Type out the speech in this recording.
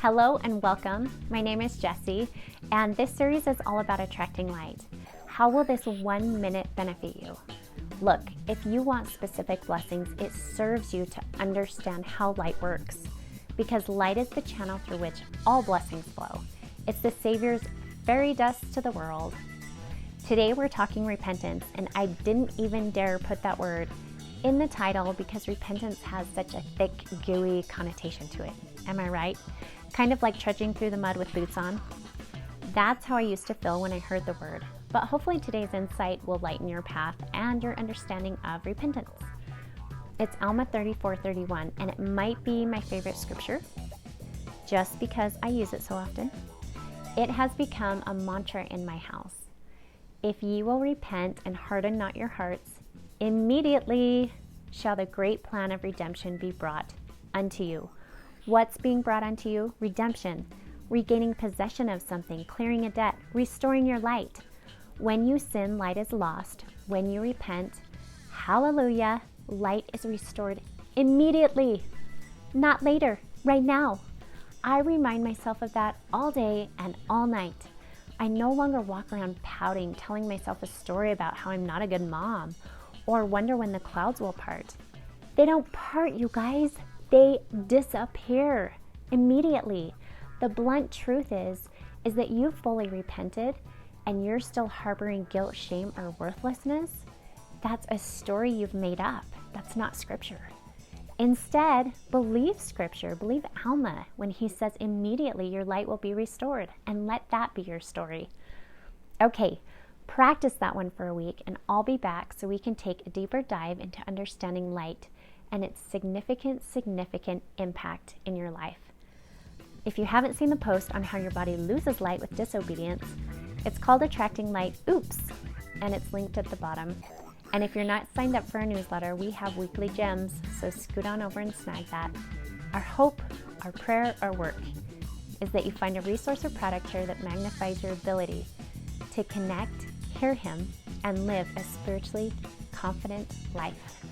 Hello and welcome. My name is Jessie, and this series is all about attracting light. How will this 1 minute benefit you? Look, if you want specific blessings, it serves you to understand how light works, because light is the channel through which all blessings flow. It's the Savior's fairy dust to the world. Today we're talking repentance, and I didn't even dare put that word in the title because repentance has such a thick, gooey connotation to it. Am I right? Kind of like trudging through the mud with boots on. That's how I used to feel when I heard the word. But hopefully today's insight will lighten your path and your understanding of repentance. It's Alma 34:31, and it might be my favorite scripture just because I use it so often. It has become a mantra in my house. If ye will repent and harden not your hearts, immediately shall the great plan of redemption be brought unto you. What's being brought unto you? Redemption, regaining possession of something, clearing a debt, restoring your light. When you sin, light is lost. When you repent, hallelujah, light is restored immediately, not later, right now. I remind myself of that all day and all night. I no longer walk around pouting, telling myself a story about how I'm not a good mom, or wonder when the clouds will part. They don't part, you guys. They disappear immediately. The blunt truth is that you fully repented and you're still harboring guilt, shame, or worthlessness. That's a story you've made up. That's not scripture. Instead, believe scripture. Believe Alma when he says immediately your light will be restored, and let that be your story. Okay, practice that one for a week and I'll be back so we can take a deeper dive into understanding light and its significant impact in your life. If you haven't seen the post on how your body loses light with disobedience, it's called Attracting Light Oops, and it's linked at the bottom. And if you're not signed up for our newsletter, we have weekly gems, so scoot on over and snag that. Our hope, our prayer, our work is that you find a resource or product here that magnifies your ability to connect, hear Him, and live a spiritually confident life.